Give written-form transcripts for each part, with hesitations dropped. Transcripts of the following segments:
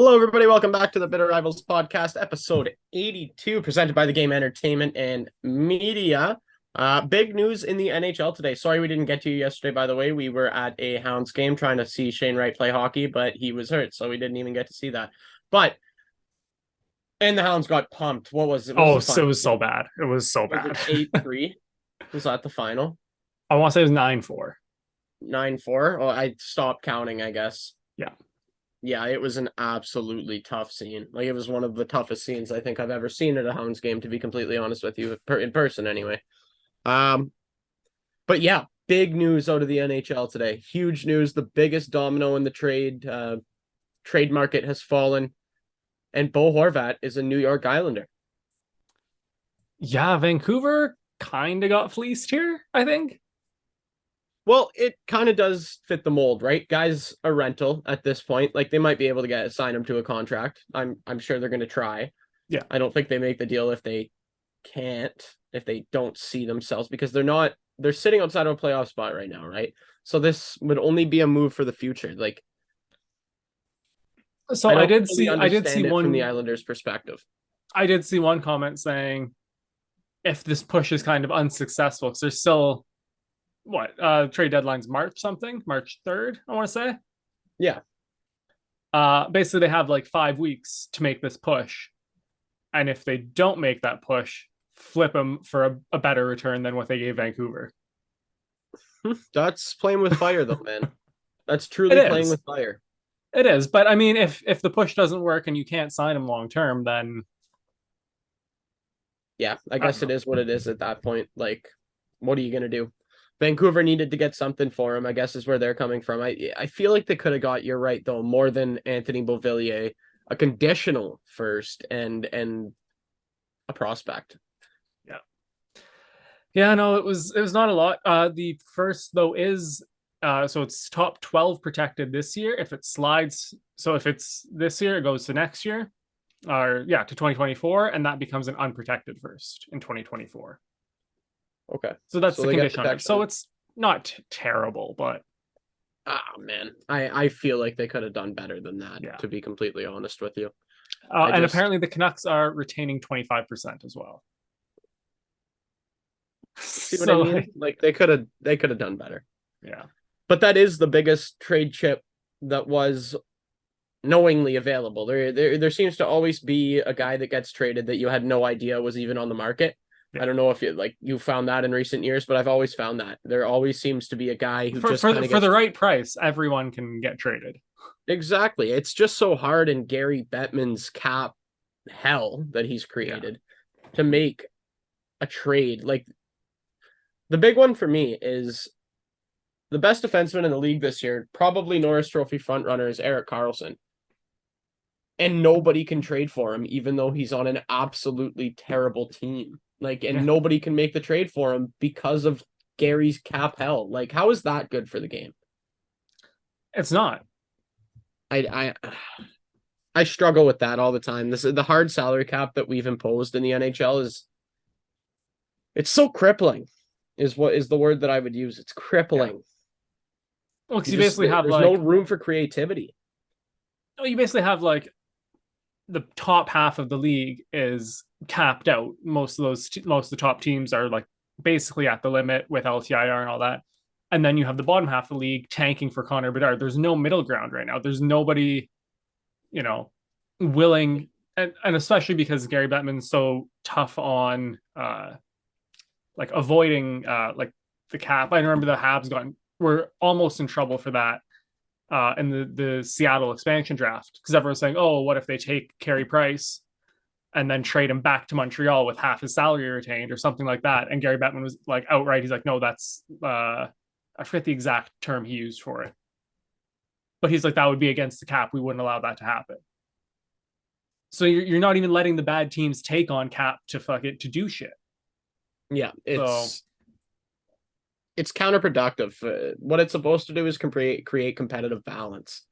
Hello, everybody. Welcome back to the Bitter Rivals podcast, episode 82, presented by the Game Entertainment and Media. Big news in the NHL today. Sorry we didn't get to you yesterday, by the way. We were at a Hounds game trying to see Shane Wright play hockey, but he was hurt, so we didn't even get to see that. And the Hounds got pumped. What was it? Oh, Was the it final? was so bad. It was so Was it bad. 8-3? Was that the final? I want to say it was 9-4. 9-4? Oh, I stopped counting, I guess. Yeah. Yeah, it was an absolutely tough scene. Like, it was one of the toughest scenes I think I've ever seen at a Hounds game, to be completely honest with you, in person anyway. But yeah, big news out of the NHL today. Huge news. The biggest domino in the trade market has fallen, and Bo Horvat is a New York Islander. Yeah, Vancouver kind of got fleeced here, I think. Well, it kind of does fit the mold, right? Guys a rental at this point. Like, they might be able to sign him to a contract. I'm sure they're going to try. Yeah. I don't think they make the deal if they don't see themselves, because they're sitting outside of a playoff spot right now, right? So this would only be a move for the future. Like, So I I don't did really see I did see understand it from the one Islanders' perspective. I did see one comment saying if this push is kind of unsuccessful, because there's still trade deadline's March 3rd, I want to say. Yeah. Basically they have like 5 weeks to make this push. And if they don't make that push, flip them for a better return than what they gave Vancouver. That's playing with fire, though, man. That's It truly playing is. with fire. It is. But I mean, if the push doesn't work and you can't sign him long term, then Yeah, I I don't guess it know. is what it is at that point. Like, what are you gonna do? Vancouver needed to get something for him, I guess, is where they're coming from. I feel like they could have got, you're right, though, more than Anthony Beauvillier, a conditional first and a prospect. Yeah. Yeah, no, it was not a lot. The first though is so it's top 12 protected this year. If it slides, so if it's this year, it goes to next year, or yeah, to 2024, and that becomes an unprotected first in 2024. Okay. So that's So the they got condition on it. So protection. it's not terrible, but Ah, man. I feel like they could have done better than that, yeah. to be completely honest with you. I And just apparently the Canucks are retaining 25% as well. see what I So mean? Like, they could have done better. yeah. But that is the biggest trade chip that was knowingly available. There seems to always be a guy that gets traded that you had no idea was even on the market. Yeah. I don't know if you found that in recent years, but I've always found that there always seems to be a guy who For just for kind the, of for gets. the right price, everyone can get traded. Exactly. It's just so hard in Gary Bettman's cap hell that he's Yeah. created to make a trade. Like, the big one for me is the best defenseman in the league this year, probably Norris Trophy frontrunner, is Erik Karlsson. And nobody can trade for him, even though he's on an absolutely terrible team. Like, and Yeah. nobody can make the trade for him because of Gary's cap hell. Like, how is that good for the game? It's not. I I struggle with that all the time. This is the hard salary cap that we've imposed in the NHL is it's so crippling, is what is the word that I would use. It's Yeah. crippling. Well, because you basically have There's no like room for creativity. the top half of the league is capped out. Most of the top teams are like basically at the limit with LTIR and all that. And then you have the bottom half of the league tanking for Connor Bedard. There's no middle ground right now. There's nobody, you know, willing, and especially because Gary Bettman's so tough on like avoiding like the cap. I remember the Habs were almost in trouble for that in the Seattle expansion draft, because everyone's saying, "Oh, what if they take Carey Price and then trade him back to Montreal with half his salary retained or something like that?" And Gary Bettman was like outright, he's like, "No, that's I forget the exact term he used for it, but he's like that would be against the cap. We wouldn't allow that to happen." So you're not even letting the bad teams take on cap to fuck it to do shit. Yeah, So it's counterproductive. What it's supposed to do is create competitive balance.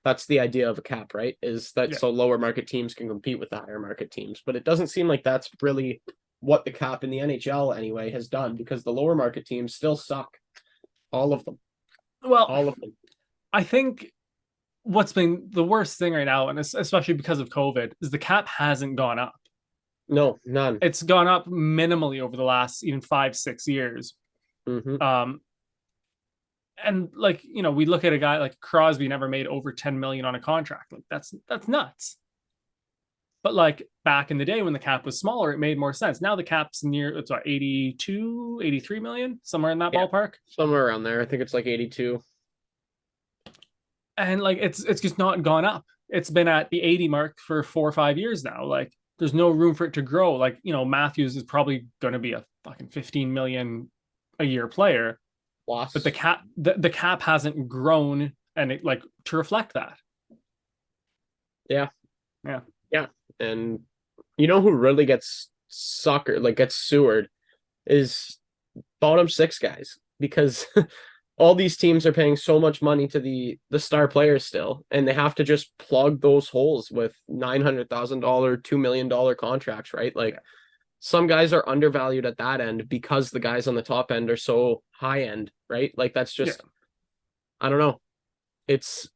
That's the idea of a cap, right? Is that yeah, so lower market teams can compete with the higher market teams. But it doesn't seem like that's really what the cap in the NHL anyway has done, because the lower market teams still suck. All of them. well, All of them. I think what's been the worst thing right now, and especially because of COVID, is the cap hasn't gone up. No, none. It's gone up minimally over the last even 5-6 years. Hmm. Um, and like, we look at a guy like Crosby never made over 10 million on a contract. Like that's nuts. But like back in the day when the cap was smaller, it made more sense. Now the cap's near, it's what, 82, 83 million, somewhere in that Yeah, ballpark. somewhere around there. I think it's like 82. And like it's just not gone up. It's been at the 80 mark for 4 or 5 years now. Like there's no room for it to grow. Like, Matthews is probably going to be a fucking 15 million a year player, but the Plus. cap the cap hasn't grown and it like to reflect that. Yeah. Yeah. Yeah. And you know who really gets sewered is bottom six guys because all these teams are paying so much money to the star players still, and they have to just plug those holes with $900,000, $2 million contracts, right? Like some guys are undervalued at that end because the guys on the top end are so high end, right? Like that's Yeah. just I don't know. It's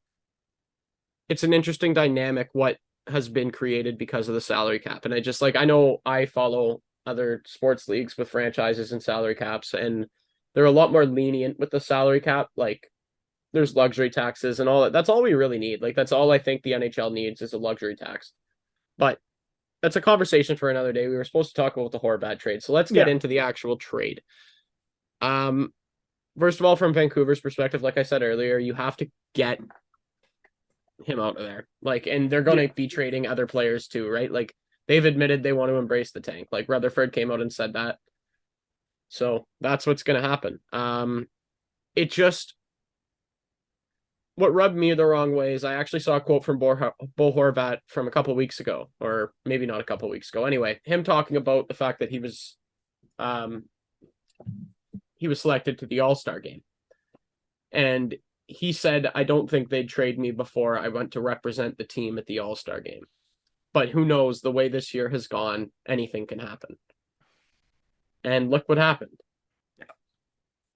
it's an interesting dynamic what has been created because of the salary cap. And I know I follow other sports leagues with franchises and salary caps, and they're a lot more lenient with the salary cap. Like there's luxury taxes and all that. That's all we really need. Like that's all I think the NHL needs is a luxury tax. But that's a conversation for another day. We were supposed to talk about the Horvat trade. So let's get Yeah. into the actual trade. Um, First of all, from Vancouver's perspective, like I said earlier, you have to get him out of there. Like, and they're going Yeah. to be trading other players too, right? Like, they've admitted they want to embrace the tank. Like, Rutherford came out and said that. So that's what's going to happen. It just, what rubbed me the wrong way is I actually saw a quote from Bo Horvat from a couple weeks ago, or maybe not a couple weeks ago. Anyway, him talking about the fact that um, he was selected to the All-Star game. And he said, I don't think they'd trade me before I went to represent the team at the All-Star game. But who knows? The way this year has gone, anything can happen. And look what happened.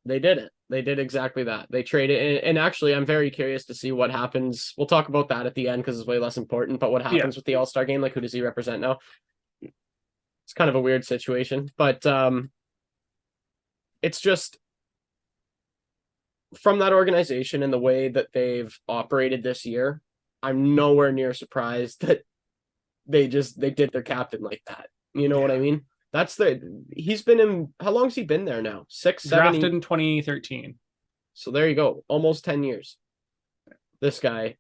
They did it. They did exactly that. They traded. And actually, I'm very curious to see what happens. We'll talk about that at the end because it's way less important. But what Yeah. happens with the All-Star game? Like, who does he represent now? It's kind of a weird situation. But it's just from that organization and the way that they've operated this year, I'm nowhere near surprised that they did their captain like that. You know what I Yeah. mean? He's been in, how long's he been there now? Six, seven, Drafted in 2013. so there you go. Almost 10 years. This guy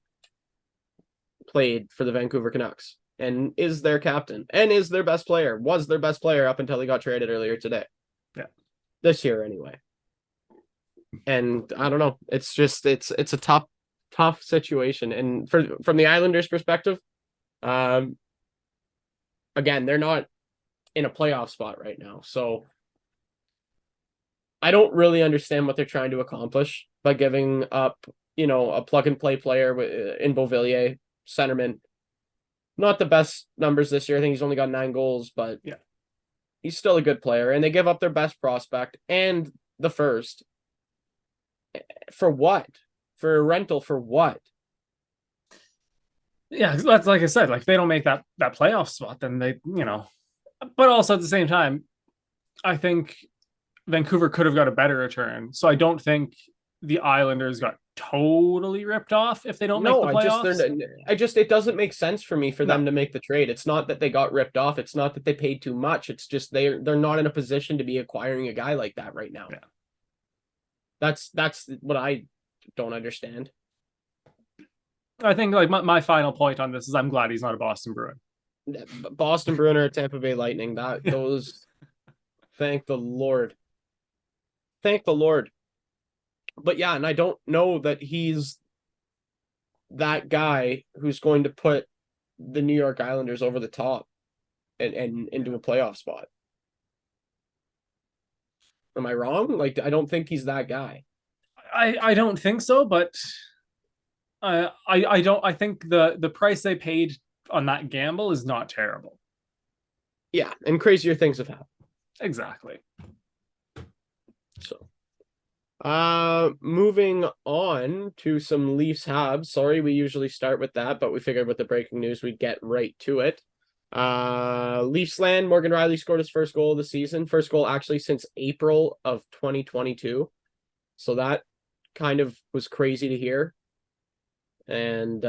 played for the Vancouver Canucks and is their captain and is their best player, was their best player up until he got traded earlier today. Yeah. This year anyway. And I don't know. It's a tough situation. And from the Islanders' perspective, um again, they're not in a playoff spot right now. So I don't really understand what they're trying to accomplish by giving up, a plug and play player in Beauvillier, centerman. Not the best numbers this year. I think he's only got 9 goals, but Yeah. he's still a good player. And they give up their best prospect and the first. For what? For a rental for what? Yeah, that's like I said, like if they don't make that playoff spot, then but also at the same time, I think Vancouver could have got a better return. So I don't think the Islanders got totally ripped off if they don't make No, the playoffs. it doesn't make sense for me for No. them to make the trade. It's not that they got ripped off. It's not that they paid too much. It's just they're not in a position to be acquiring a guy like that right now. Yeah. That's what I don't understand. I think like my final point on this is I'm glad he's not a Boston Bruin. Boston Bruiner, Tampa Bay Lightning, that Yeah. those thank the Lord. Thank the Lord. But yeah, and I don't know that he's that guy who's going to put the New York Islanders over the top and into a playoff spot. Am I wrong? Like, I don't think he's that guy. I don't think so, but I don't I think the price they paid on that gamble is not terrible. Yeah, and crazier things have happened. Exactly. So Moving on to some Leafs Habs. Sorry, we usually start with that, but we figured with the breaking news we'd get right to it. Leafs land, Morgan Riley scored his first goal of the season. First goal actually since April of 2022. So that kind of was crazy to hear. And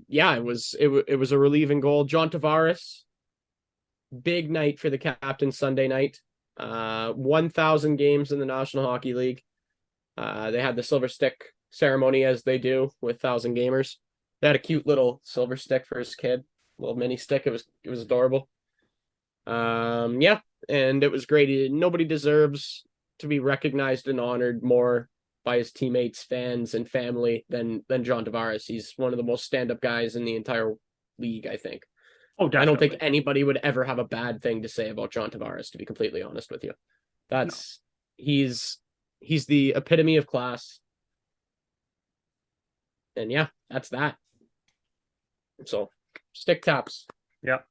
yeah, it was a relieving goal. John Tavares, big night for the captain Sunday night. 1,000 games in the National Hockey League. They had the silver stick ceremony as they do with 1,000 gamers. They had a cute little silver stick for his kid, little mini stick. It was adorable. Yeah, and it was great. Nobody deserves to be recognized and honored more by his teammates, fans, and family than John Tavares. He's one of the most stand-up guys in the entire league, I think. Oh, I don't think definitely. anybody would ever have a bad thing to say about John Tavares, to be completely honest with you. No. That's he's the epitome of class. And yeah, that's that. So stick taps. Yep.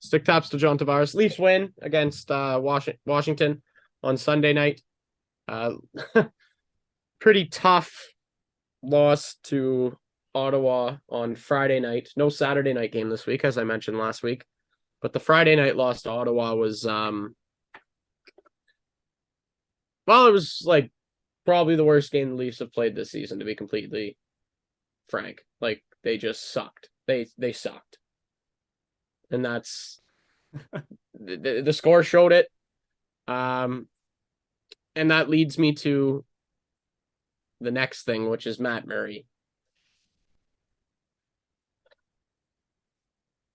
Stick taps to John Tavares. Leafs win against Washington on Sunday night. Uh, pretty tough loss to Ottawa on Friday night. No Saturday night game this week, as I mentioned last week. But the Friday night loss to Ottawa was well, it was like probably the worst game the Leafs have played this season, to be completely frank. Like they just sucked. They sucked. And that's the score showed it. And that leads me to the next thing, which is Matt Murray.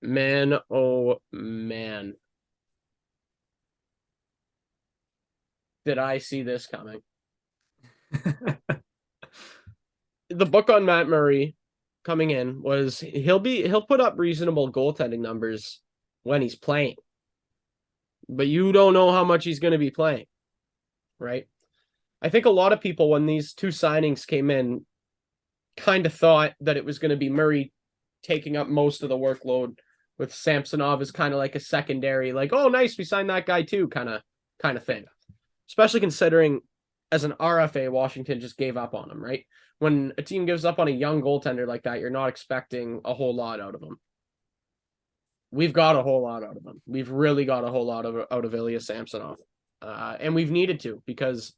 Man, oh man. Did I see this coming? The book on Matt Murray coming in was he'll put up reasonable goaltending numbers when he's playing. But you don't know how much he's going to be playing, right? I think a lot of people, when these two signings came in, kind of thought that it was going to be Murray taking up most of the workload, with Samsonov as kind of like a secondary, like, oh, nice, we signed that guy too, kind of thing. Especially considering as an RFA, Washington just gave up on him, right? When a team gives up on a young goaltender like that, you're not expecting a whole lot out of him. We've got a whole lot out of him. We've really got a whole lot out of Ilya Samsonov. And we've needed to, because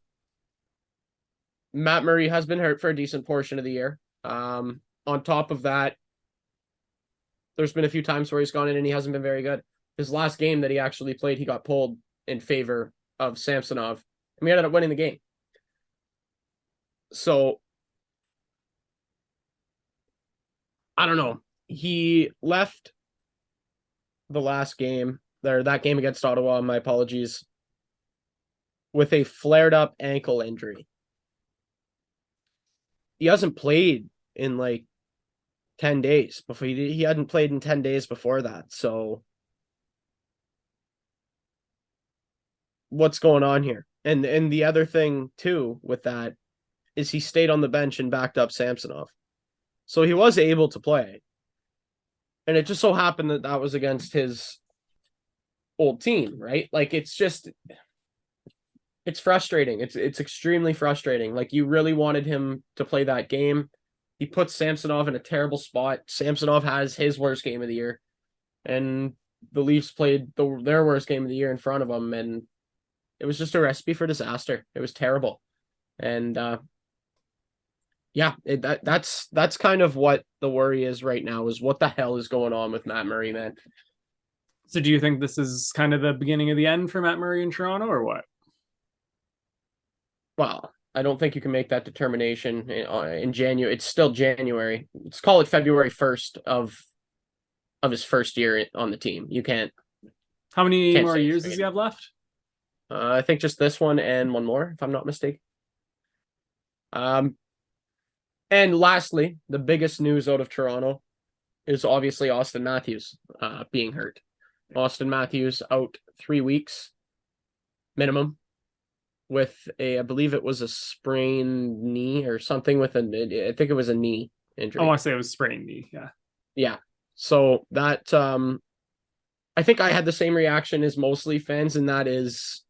Matt Murray has been hurt for a decent portion of the year. On top of that, there's been a few times where he's gone in and he hasn't been very good. His last game that he actually played, he got pulled in favor of Samsonov, and we ended up winning the game. So I don't know. He left the last game, there, that game against Ottawa, my apologies, with a flared up ankle injury. He hasn't played in like 10 days before. He hadn't played in 10 days before that. So what's going on here? And the other thing too with that is he stayed on the bench and backed up Samsonov. So he was able to play. And it just so happened that that was against his old team, right? Like it's frustrating. It's extremely frustrating. Like you really wanted him to play that game. He puts Samsonov in a terrible spot. Samsonov has his worst game of the year, and the Leafs played their worst game of the year in front of him, and it was just a recipe for disaster. It was terrible, and yeah, that's kind of what the worry is right now. Is what the hell is going on with Matt Murray, man? So do you think this is kind of the beginning of the end for Matt Murray in Toronto, or what? Well, I don't think you can make that determination in January. It's still January. Let's call it February 1st of his first year on the team. You How many can't more say years does he have left? I think just this one and one more, if I'm not mistaken. Um, and lastly, the biggest news out of Toronto is obviously Auston Matthews being hurt. Auston Matthews out 3 weeks minimum with I believe it was a sprained knee or something with I think it was a knee I injury. want to say it was sprained knee. Yeah. Yeah. So that I think I had the same reaction as mostly fans, and that is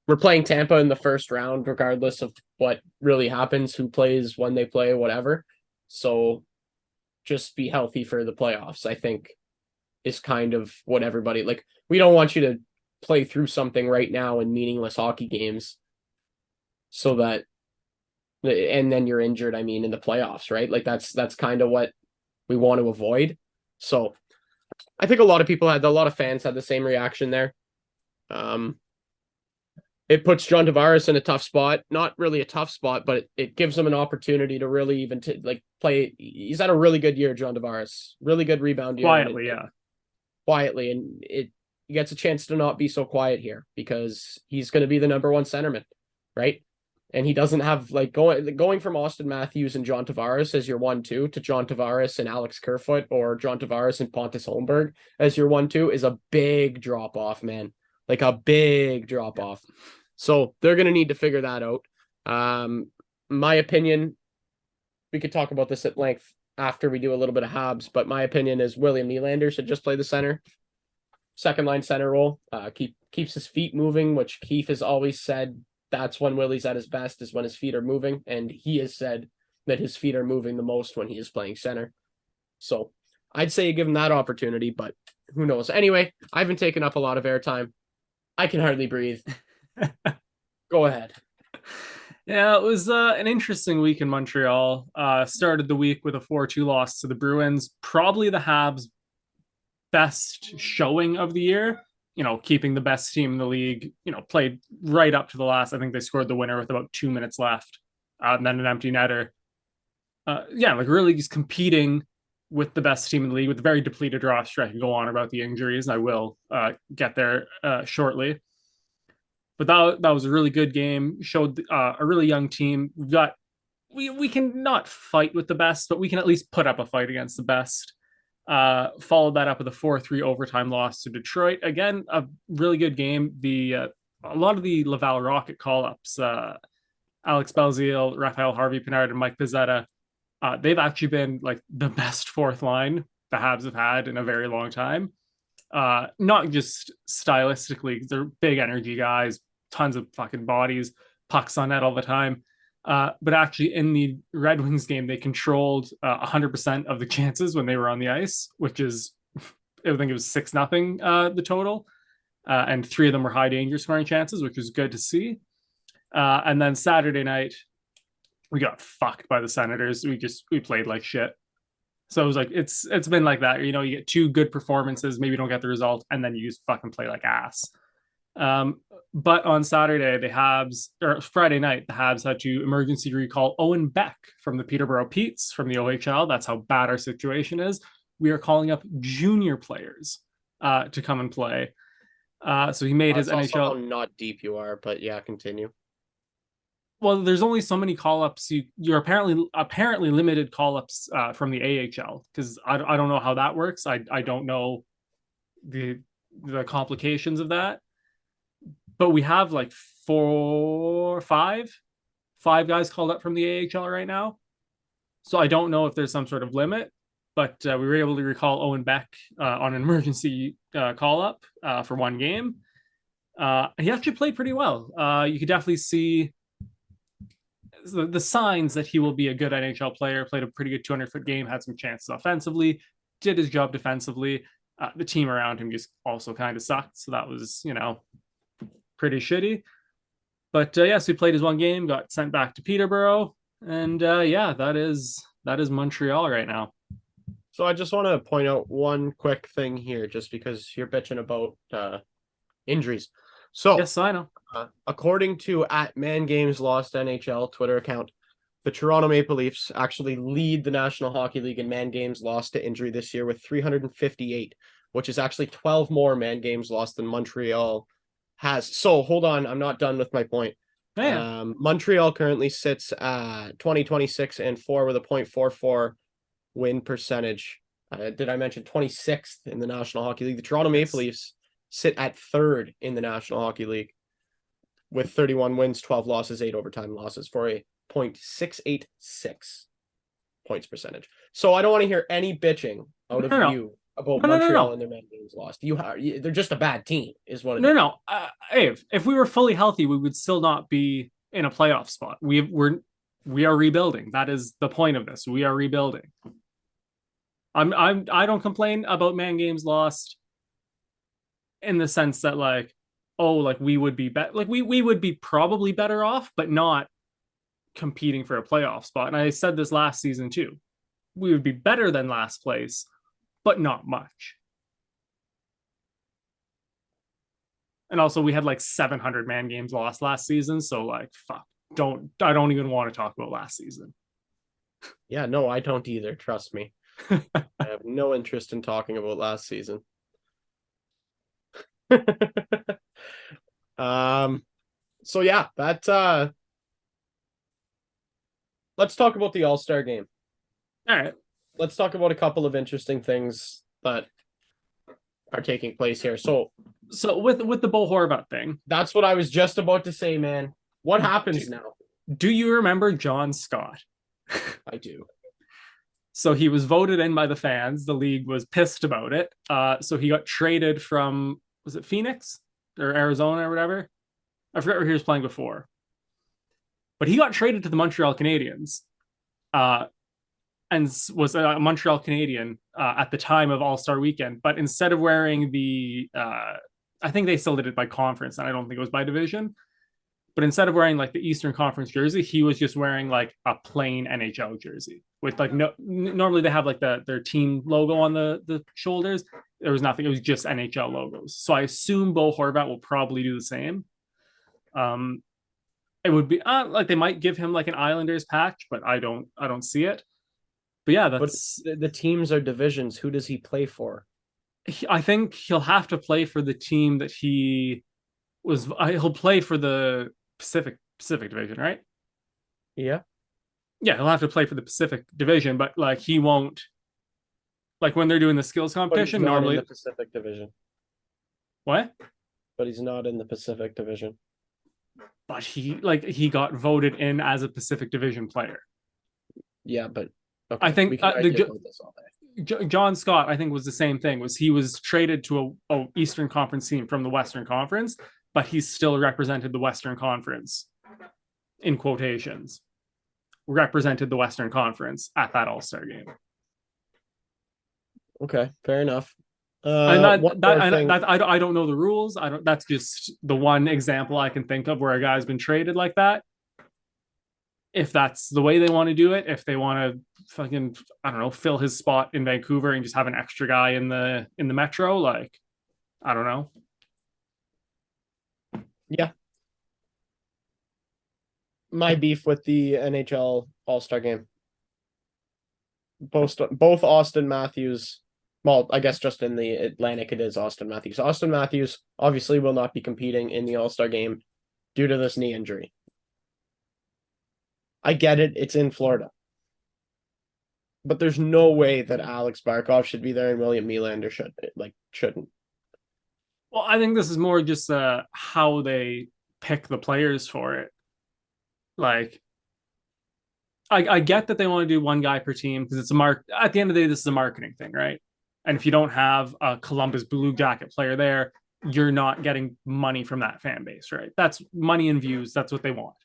we're playing Tampa in the first round, regardless of what really happens, who plays, when they play, whatever. So just be healthy for the playoffs, I think, is kind of what everybody like. We don't want you to play through something right now in meaningless hockey games so that and then you're injured, I mean, in the playoffs, right? Like that's kind of what we want to avoid. So I think a lot of fans had the same reaction there. Um, it puts John Tavares in a tough spot. Not really a tough spot, but it gives him an opportunity to really even like play. He's had a really good year, John Tavares. Really good rebound year. Quietly, yeah. Quietly, and it he gets a chance to not be so quiet here because he's going to be the number one centerman, right? And he doesn't have like going from Auston Matthews and John Tavares as your 1-2 to John Tavares and Alex Kerfoot or John Tavares and Pontus Holmberg as your 1-2 is a big drop off, man. Like a big drop off. So they're going to need to figure that out. My opinion, we could talk about this at length after we do a little bit of Habs, but my opinion is William Nylander should just play the center, second line center role. Keeps his feet moving, which Keefe has always said that's when Willie's at his best, is when his feet are moving, and he has said that his feet are moving the most when he is playing center. So I'd say you give him that opportunity, but who knows? Anyway, I haven't taken up a lot of airtime. I can hardly breathe. Go ahead. Yeah, it was an interesting week in Montreal. Started the week with a 4-2 loss to the Bruins. Probably the Habs' best showing of the year. You know, keeping the best team in the league. You know, played right up to the last. I think they scored the winner with about 2 minutes left, and then an empty netter. Yeah, like really just competing with the best team in the league with a very depleted roster. I can go on about the injuries, and I will get there shortly. But that was a really good game. Showed a really young team. We can not fight with the best, but we can at least put up a fight against the best. Followed that up with a 4-3 overtime loss to Detroit. Again, a really good game. A lot of the Laval Rocket call-ups, Alex Belzile, Raphael Harvey-Pinard, and Mike Pizzetta, they've actually been like the best fourth line the Habs have had in a very long time. Not just stylistically, they're big energy guys, tons of fucking bodies, pucks on net all the time. But actually, in the Red Wings game, they controlled 100% of the chances when they were on the ice, which is, I think it was 6-0 the total. And 3 of them were high danger scoring chances, which was good to see. And then Saturday night, we got fucked by the Senators. We played like shit. So it was like it's been like that. You know, you get 2 good performances, maybe you don't get the result, and then you just fucking play like ass. But on Saturday, Friday night, the Habs had to emergency recall Owen Beck from the Peterborough Petes from the OHL. That's how bad our situation is. We are calling up junior players to come and play. So he made his That's NHL. also how not deep you are, but yeah, continue. Well, there's only so many call-ups. You're apparently limited call-ups from the AHL, because I don't know how that works. I don't know the complications of that. But we have like five guys called up from the AHL right now. So I don't know if there's some sort of limit, but we were able to recall Owen Beck on an emergency call up for 1 game. He actually played pretty well. You could definitely see the signs that he will be a good NHL player. Played a pretty good 200-foot game, had some chances offensively, did his job defensively. The team around him just also kind of sucked. So that was, pretty shitty. But yes, we played his 1 game, got sent back to Peterborough, and that is Montreal right now. So I just want to point out one quick thing here, just because you're bitching about injuries. So yes, I know. According to @ManGamesLost NHL Twitter account, the Toronto Maple Leafs actually lead the National Hockey League in man games lost to injury this year with 358, which is actually 12 more man games lost than Montreal has. So hold on, I'm not done with my point. Yeah. Montreal currently sits 20-26 and 4 with a .44 win percentage. Did I mention 26th in the National Hockey League? The Toronto Maple Leafs sit at 3rd in the National Hockey League with 31 wins, 12 losses, 8 overtime losses for a .686 points percentage. So I don't want to hear any bitching out of you about No, no, no, Montreal no. and their man games lost. They're just a bad team, is what it No, is. no. If we were fully healthy, we would still not be in a playoff spot. We are rebuilding. That is the point of this. We are rebuilding. I don't complain about man games lost in the sense that like, oh, like we would be better, like we would be probably better off, but not competing for a playoff spot. And I said this last season too. We would be better than last place, but not much. And also we had like 700 man games lost last season, so like fuck. I don't even want to talk about last season. Yeah, no, I don't either. Trust me. I have no interest in talking about last season. So yeah, let's talk about the All-Star game. All right. Let's talk about a couple of interesting things that are taking place here. So with the Bo Horvat thing, that's what I was just about to say, man. What happens now? Do you remember John Scott? I do. So he was voted in by the fans. The league was pissed about it. So he got traded from, was it Phoenix or Arizona or whatever? I forget where he was playing before. But he got traded to the Montreal Canadiens and was a Montreal Canadian at the time of All-Star Weekend. But instead of wearing I think they still did it by conference, and I don't think it was by division. But instead of wearing like the Eastern Conference jersey, he was just wearing like a plain NHL jersey with like normally they have like their team logo on the shoulders. There was nothing. It was just NHL logos. So I assume Bo Horvat will probably do the same. It would be like they might give him like an Islanders patch, but I don't see it. But yeah, that's the teams are divisions. Who does he play for? I think he'll have to play for the team that he was. He'll play for the Pacific Division, right? Yeah. Yeah, he'll have to play for the Pacific Division, but like he won't. Like when they're doing the skills competition, normally in the Pacific Division. What? But he's not in the Pacific Division. But he got voted in as a Pacific Division player. Yeah, but okay, I think John Scott, I think, was the same thing. He was traded to a Eastern Conference team from the Western Conference, but he still represented the Western Conference, in quotations, represented the Western Conference at that All-Star game. Okay, fair enough. And I don't know the rules. That's just the one example I can think of where a guy's been traded like that. If that's the way they want to do it, if they want to fucking, I don't know, fill his spot in Vancouver and just have an extra guy in the Metro, like, I don't know. Yeah. My beef with the NHL All-Star game. Both Auston Matthews. Well, I guess just in the Atlantic it is Auston Matthews. Auston Matthews obviously will not be competing in the All-Star game due to this knee injury. I get it. It's in Florida. But there's no way that Alex Barkov should be there and William Nylander shouldn't. Well, I think this is more just how they pick the players for it. Like, I get that they want to do one guy per team because it's at the end of the day, this is a marketing thing, right? And if you don't have a Columbus Blue Jacket player there, you're not getting money from that fan base, right? That's money and views. That's what they want.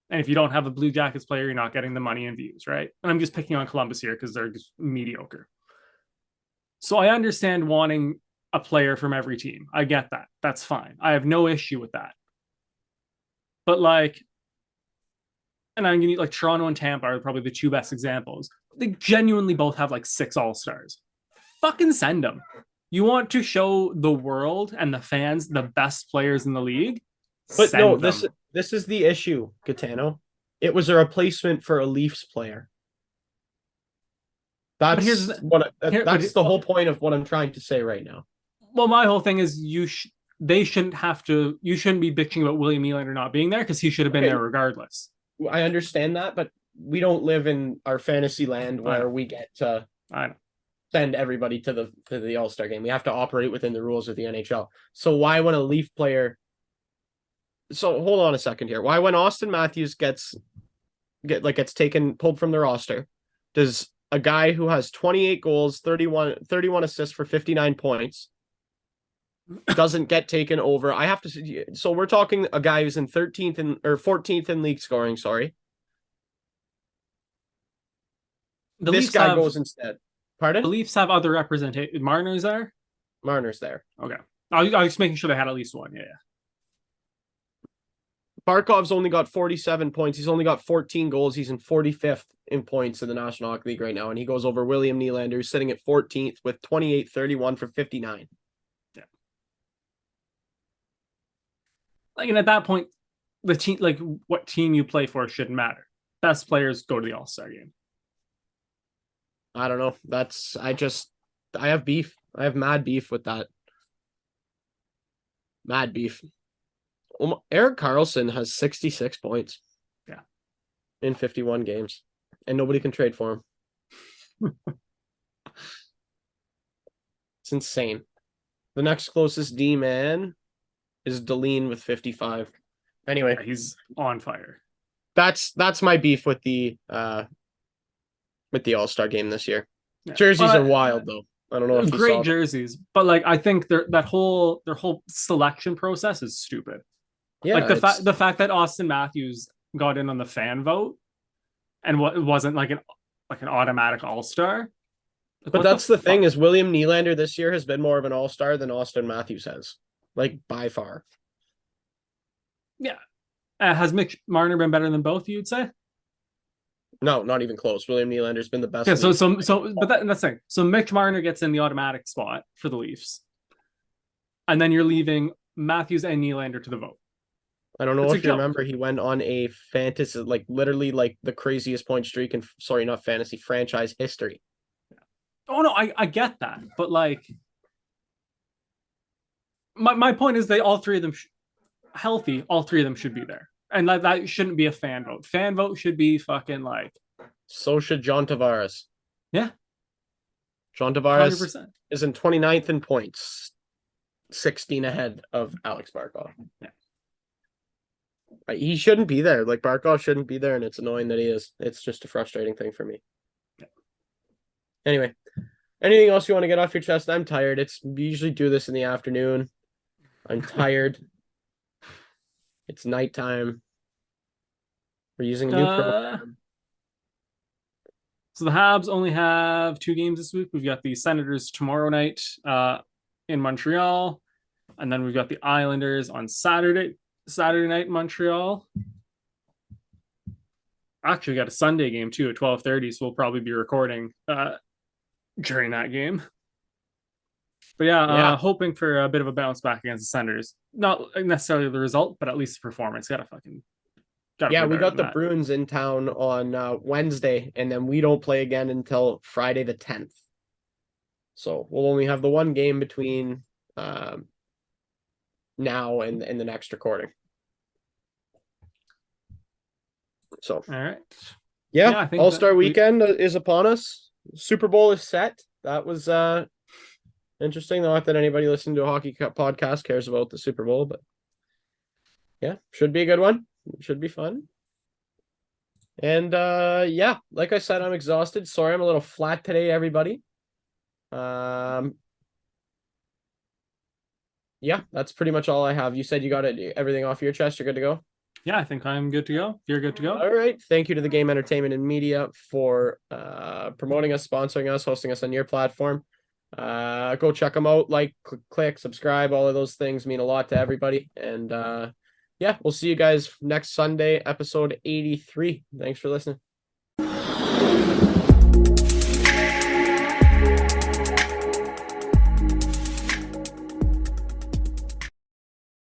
And if you don't have a Blue Jackets player, you're not getting the money and views, right? And I'm just picking on Columbus here because they're just mediocre. So I understand wanting a player from every team. I get that. That's fine. I have no issue with that. But like, and I'm gonna like Toronto and Tampa are probably the two best examples. They genuinely both have like 6 All-Stars. Fucking send them. You want to show the world and the fans the best players in the league? But no, this is the issue, Gitano. It was a replacement for a Leafs player. That's the whole point of what I'm trying to say right now. Well, my whole thing is they shouldn't have to. You shouldn't be bitching about William Nylander not being there because he should have been there regardless. I understand that, but we don't live in our fantasy land where we get to send everybody to the All-Star game. We have to operate within the rules of the NHL. So why when a Leaf player? So hold on a second here. Why when Auston Matthews gets pulled from the roster, does a guy who has 28 goals, 31 assists for 59 points doesn't get taken over. I have to. So we're talking a guy who's in 13th or 14th in league scoring. Sorry. This guy goes instead. Pardon? The Leafs have other representation. Marner's there? Marner's there. Okay. I was making sure they had at least one. Yeah. Barkov's only got 47 points. He's only got 14 goals. He's in 45th in points in the National Hockey League right now. And he goes over William Nylander, who's sitting at 14th with 28, 31 for 59. Yeah. Like, and at that point, the team, like what team you play for shouldn't matter. Best players go to the All-Star game. I don't know. I have beef. I have mad beef with that. Mad beef. Erik Karlsson has 66 points. Yeah. In 51 games. And nobody can trade for him. It's insane. The next closest D-man is Deline with 55. Anyway. Yeah, he's on fire. That's my beef with the All-Star game this year. Yeah. Jerseys are wild though. I don't know if great jerseys, but like I think their whole selection process is stupid. Yeah, like the fact that Auston Matthews got in on the fan vote and what wasn't like an automatic All-Star. Like, but that's the thing is William Nylander this year has been more of an All-Star than Auston Matthews has, like by far. Yeah, has Mitch Marner been better than both? You'd say? No, not even close. William Nylander's been the best. Yeah, but that's the thing. So Mitch Marner gets in the automatic spot for the Leafs, and then you're leaving Matthews and Nylander to the vote. I don't know if you remember, he went on a fantasy, like literally like the craziest point streak in, not fantasy, franchise history. Oh no, I get that, but like, my point is all three of them healthy. All three of them should be there. And that shouldn't be a fan vote. Fan vote should be fucking like. So should John Tavares. Yeah. John Tavares 100%. Is in 29th in points, 16 ahead of Alex Barkov. Yeah. He shouldn't be there. Like Barkov shouldn't be there, and it's annoying that he is. It's just a frustrating thing for me. Yeah. Anyway, anything else you want to get off your chest? I'm tired. We usually do this in the afternoon. I'm tired. It's nighttime. We're using a new program. So the Habs only have 2 games this week. We've got the Senators tomorrow night in Montreal, and then we've got the Islanders on Saturday night in Montreal. Actually, we got a Sunday game too at 12:30, so we'll probably be recording during that game. But hoping for a bit of a bounce back against the Senators. Not necessarily the result, but at least the performance. We got the Bruins in town on Wednesday, and then we don't play again until Friday the 10th. So we'll only have the one game between now and the next recording. So, all right. Yeah, All-Star weekend is upon us. Super Bowl is set. That was interesting. Not that anybody listening to a hockey podcast cares about the Super Bowl, but yeah, should be a good one. It should be fun. And like I said, I'm exhausted. Sorry, I'm a little flat today, everybody. Yeah, that's pretty much all I have. You said you got everything off your chest. You're good to go? Yeah, I think I'm good to go. You're good to go. All right. Thank you to the Game Entertainment and Media for promoting us, sponsoring us, hosting us on your platform. Go check them out. Like, click, subscribe. All of those things mean a lot to everybody. And we'll see you guys next Sunday, episode 83. Thanks for listening.